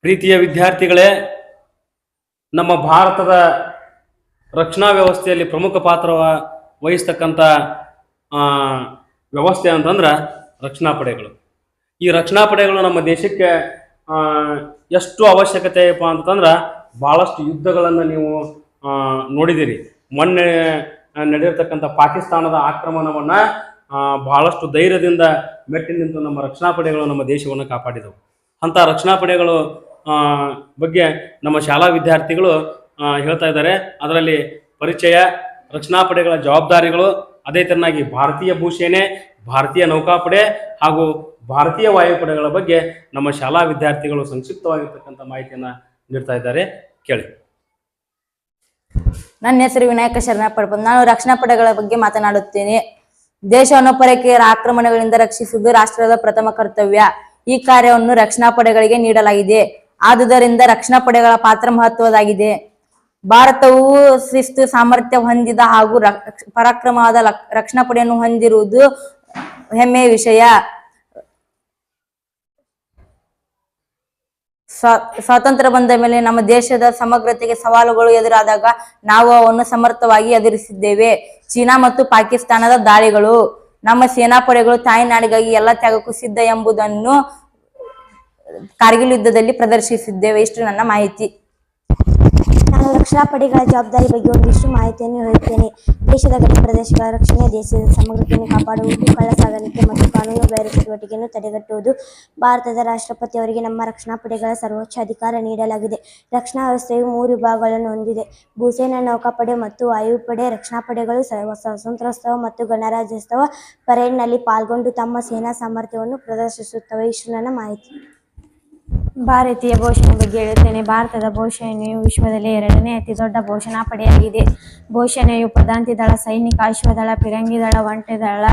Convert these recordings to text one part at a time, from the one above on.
ಪ್ರೀತಿಯ ವಿದ್ಯಾರ್ಥಿಗಳೇ, ನಮ್ಮ ಭಾರತದ ರಕ್ಷಣಾ ವ್ಯವಸ್ಥೆಯಲ್ಲಿ ಪ್ರಮುಖ ಪಾತ್ರ ವಹಿಸ್ತಕ್ಕಂಥ ವ್ಯವಸ್ಥೆ ಅಂತಂದ್ರೆ ರಕ್ಷಣಾ ಪಡೆಗಳು. ಈ ರಕ್ಷಣಾ ಪಡೆಗಳು ನಮ್ಮ ದೇಶಕ್ಕೆ ಎಷ್ಟು ಅವಶ್ಯಕತೆಯಪ್ಪ ಅಂತಂದ್ರೆ ಭಾಳಷ್ಟು ಯುದ್ಧಗಳನ್ನು ನೀವು ನೋಡಿದ್ದೀರಿ. ಮೊನ್ನೆ ನಡೆದಿರ್ತಕ್ಕಂಥ ಪಾಕಿಸ್ತಾನದ ಆಕ್ರಮಣವನ್ನು ಬಹಳಷ್ಟು ಧೈರ್ಯದಿಂದ ಮೆಟ್ಟಿ ನಿಂತು ನಮ್ಮ ರಕ್ಷಣಾ ಪಡೆಗಳು ನಮ್ಮ ದೇಶವನ್ನು ಕಾಪಾಡಿದವು. ಅಂಥ ರಕ್ಷಣಾ ಪಡೆಗಳು ಬಗ್ಗೆ ನಮ್ಮ ಶಾಲಾ ವಿದ್ಯಾರ್ಥಿಗಳು ಹೇಳ್ತಾ ಇದ್ದಾರೆ. ಅದರಲ್ಲಿ ಪರಿಚಯ, ರಕ್ಷಣಾ ಪಡೆಗಳ ಜವಾಬ್ದಾರಿಗಳು, ಅದೇ ತೆರನಾಗಿ ಭಾರತೀಯ ಭೂಸೇನೆ, ಭಾರತೀಯ ನೌಕಾಪಡೆ ಹಾಗೂ ಭಾರತೀಯ ವಾಯುಪಡೆಗಳ ಬಗ್ಗೆ ನಮ್ಮ ಶಾಲಾ ವಿದ್ಯಾರ್ಥಿಗಳು ಸಂಕ್ಷಿಪ್ತವಾಗಿರ್ತಕ್ಕಂಥ ಮಾಹಿತಿಯನ್ನು ನೀಡ್ತಾ ಇದ್ದಾರೆ. ಕೇಳಿ. ನನ್ನ ಹೆಸರು ವಿನಾಯಕ ಶರಣಪ್ಪ. ನಾನು ರಕ್ಷಣಾ ಪಡೆಗಳ ಬಗ್ಗೆ ಮಾತನಾಡುತ್ತೇನೆ. ದೇಶವನ್ನು ಪರಕೀಯರ ಆಕ್ರಮಣಗಳಿಂದ ರಕ್ಷಿಸುವುದು ರಾಷ್ಟ್ರದ ಪ್ರಥಮ ಕರ್ತವ್ಯ. ಈ ಕಾರ್ಯವನ್ನು ರಕ್ಷಣಾ ಪಡೆಗಳಿಗೆ ನೀಡಲಾಗಿದೆ. ಆದುದರಿಂದ ರಕ್ಷಣಾ ಪಡೆಗಳ ಪಾತ್ರ ಮಹತ್ವದಾಗಿದೆ. ಭಾರತವು ಶಿಸ್ತು, ಸಾಮರ್ಥ್ಯ ಹೊಂದಿದ ಹಾಗೂ ಪರಾಕ್ರಮವಾದ ರಕ್ಷಣಾ ಪಡೆಯನ್ನು ಹೊಂದಿರುವುದು ಹೆಮ್ಮೆಯ ವಿಷಯ. ಸ್ವಾತಂತ್ರ್ಯ ಬಂದ ಮೇಲೆ ನಮ್ಮ ದೇಶದ ಸಮಗ್ರತೆಗೆ ಸವಾಲುಗಳು ಎದುರಾದಾಗ ನಾವು ಅವನ್ನು ಸಮರ್ಥವಾಗಿ ಎದುರಿಸಿದ್ದೇವೆ. ಚೀನಾ ಮತ್ತು ಪಾಕಿಸ್ತಾನದ ದಾಳಿಗಳು ನಮ್ಮ ಸೇನಾಪಡೆಗಳು ತಾಯಿನಾಡಿಗಾಗಿ ಎಲ್ಲ ತ್ಯಾಗಕ್ಕೂ ಸಿದ್ಧ ಎಂಬುದನ್ನು ಕಾರ್ಗಿಲ್ ಯುದ್ಧದಲ್ಲಿ ಪ್ರದರ್ಶಿಸಿದ್ದೇವೆ. ಇಷ್ಟು ನನ್ನ ಮಾಹಿತಿ. ನಾನು ರಕ್ಷಣಾ ಪಡೆಗಳ ಜವಾಬ್ದಾರಿ ಬಗ್ಗೆ ಒಂದಿಷ್ಟು ಮಾಹಿತಿಯನ್ನು ಹೇಳುತ್ತೇನೆ. ದೇಶದ ಗಡಿ ಪ್ರದೇಶಗಳ ರಕ್ಷಣೆ, ದೇಶದ ಸಮಗ್ರತೆಯನ್ನು ಕಾಪಾಡುವುದು, ಕಳ್ಳ ಸಾಗಾಣಿಕೆ ಮತ್ತು ಕಾನೂನು ಬಾಹಿರ ಚಟುವಟಿಕೆಯನ್ನು ತಡೆಗಟ್ಟುವುದು. ಭಾರತದ ರಾಷ್ಟ್ರಪತಿಯವರಿಗೆ ನಮ್ಮ ರಕ್ಷಣಾ ಪಡೆಗಳ ಸರ್ವೋಚ್ಚ ಅಧಿಕಾರ ನೀಡಲಾಗಿದೆ. ರಕ್ಷಣಾ ವ್ಯವಸ್ಥೆಯು 3 ವಿಭಾಗಗಳನ್ನು ಹೊಂದಿದೆ: ಭೂಸೇನಾ, ನೌಕಾಪಡೆ ಮತ್ತು ವಾಯುಪಡೆ. ರಕ್ಷಣಾ ಪಡೆಗಳು ಸ್ವಾತಂತ್ರ್ಯೋತ್ಸವ ಮತ್ತು ಗಣರಾಜ್ಯೋತ್ಸವ ಪರೇಡ್ನಲ್ಲಿ ಪಾಲ್ಗೊಂಡು ತಮ್ಮ ಸೇನಾ ಸಾಮರ್ಥ್ಯವನ್ನು ಪ್ರದರ್ಶಿಸುತ್ತವೆ. ಇಷ್ಟು ನನ್ನ ಮಾಹಿತಿ. ಭಾರತೀಯ ಭೂಸೇನೆ ಬಗ್ಗೆ ಹೇಳುತ್ತೇನೆ. ಭಾರತದ ಭೂಸೇನೆಯು ವಿಶ್ವದಲ್ಲಿ 2ನೇ ಅತಿ ದೊಡ್ಡ ಭೂಸೇನಾ ಪಡೆಯಾಗಿದೆ. ಭೂಸೇನೆಯು ಪದಾತಿ ದಳ, ಸೈನಿಕ, ಅಶ್ವದಳ, ಫಿರಂಗಿ ದಳ, ಒಂಟೆ ದಳ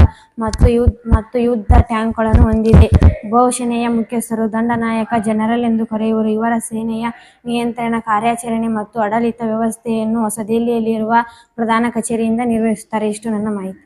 ಮತ್ತು ಯುದ್ಧ ಟ್ಯಾಂಕ್ಗಳನ್ನು ಹೊಂದಿದೆ. ಭೂಸೇನೆಯ ಮುಖ್ಯಸ್ಥರು ದಂಡನಾಯಕ ಜನರಲ್ ಎಂದು ಕರೆಯುವರು. ಇವರ ಸೇನೆಯ ನಿಯಂತ್ರಣ, ಕಾರ್ಯಾಚರಣೆ ಮತ್ತು ಆಡಳಿತ ವ್ಯವಸ್ಥೆಯನ್ನು ಹೊಸದಿಲ್ಲಿಯಲ್ಲಿರುವ ಪ್ರಧಾನ ಕಚೇರಿಯಿಂದ ನಿರ್ವಹಿಸುತ್ತಾರೆ. ಇಷ್ಟು ನನ್ನ ಮಾಹಿತಿ.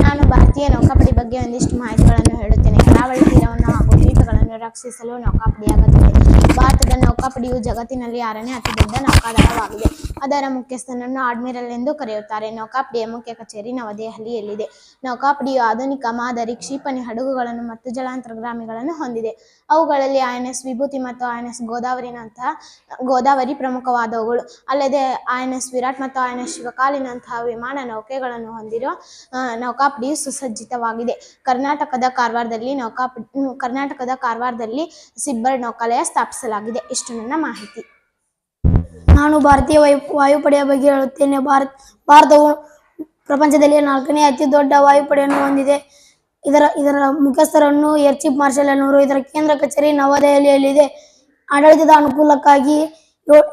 ನಾನು ಭಾರತೀಯ ನೌಕಾಪಡೆ ಬಗ್ಗೆ ಒಂದಿಷ್ಟು ಮಾಹಿತಿಗಳನ್ನು ಹೇಳುತ್ತೇನೆ. ಕರಾವಳಿ ತೀರವನ್ನು ಹಾಗೂ ದ್ವೀಪಗಳನ್ನು ರಕ್ಷಿಸಲು ನೌಕಾಪಡೆಯ ಅಗತ್ಯವಿದೆ. ಭಾರತದ ನೌಕಾಪಡೆಯು ಜಗತ್ತಿನಲ್ಲಿ 6ನೇ ಅತಿ ದೊಡ್ಡ ನೌಕಾದಳವಾಗಿದೆ. ಅದರ ಮುಖ್ಯಸ್ಥನನ್ನು ಅಡ್ಮಿರಲ್ ಎಂದು ಕರೆಯುತ್ತಾರೆ. ನೌಕಾಪಡೆಯ ಮುಖ್ಯ ಕಚೇರಿ ನವದೆಹಲಿಯಲ್ಲಿದೆ. ನೌಕಾಪಡೆಯು ಆಧುನಿಕ ಮಾದರಿ ಕ್ಷಿಪಣಿ ಹಡಗುಗಳನ್ನು ಮತ್ತು ಜಲಾಂತರ್ಗಾಮಿಗಳನ್ನು ಹೊಂದಿದೆ. ಅವುಗಳಲ್ಲಿ INS ವಿಭೂತಿ ಮತ್ತು INS ಗೋದಾವರಿ ಪ್ರಮುಖವಾದವುಗಳು. ಅಲ್ಲದೆ INS ವಿರಾಟ್ ಮತ್ತು INS ಶಿವಕಾಲಿನಂತಹ ವಿಮಾನ ನೌಕೆಗಳನ್ನು ಹೊಂದಿರುವ ನೌಕಾಪಡೆಯು ಸುಸಜ್ಜಿತವಾಗಿದೆ. ಕರ್ನಾಟಕದ ಕಾರವಾರದಲ್ಲಿ ಸಿಬ್ಬರ್ಡ್ ನೌಕಾಲಯ ಸ್ಥಾಪಿಸಲಾಗಿದೆ. ಇಷ್ಟು ನನ್ನ ಮಾಹಿತಿ. ನಾನು ಭಾರತೀಯ ವಾಯುಪಡೆಯ ಬಗ್ಗೆ ಹೇಳುತ್ತೇನೆ. ಭಾರತವು ಪ್ರಪಂಚದಲ್ಲಿ 4ನೇ ಅತಿ ದೊಡ್ಡ ವಾಯುಪಡೆಯನ್ನು ಹೊಂದಿದೆ. ಇದರ ಮುಖ್ಯಸ್ಥರನ್ನು ಏರ್ ಚೀಫ್ ಮಾರ್ಷಲ್ ಎನ್ನುವರು. ಇದರ ಕೇಂದ್ರ ಕಚೇರಿ ನವದೆಹಲಿಯಲ್ಲಿದೆ. ಆಡಳಿತದ ಅನುಕೂಲಕ್ಕಾಗಿ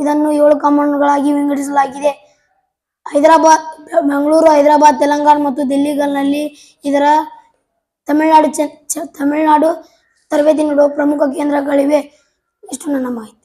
ಇದನ್ನು 7 ಕಮಾಂಡ್ಗಳಾಗಿ ವಿಂಗಡಿಸಲಾಗಿದೆ. ಬೆಂಗಳೂರು, ಹೈದರಾಬಾದ್, ತೆಲಂಗಾಣ ಮತ್ತು ದಿಲ್ಲಿಗಳಲ್ಲಿ ಇದರ ತಮಿಳುನಾಡು ತರಬೇತಿ ನೀಡುವ ಪ್ರಮುಖ ಕೇಂದ್ರಗಳಿವೆ. ಇಷ್ಟು ನನ್ನ ಮಾಹಿತಿ.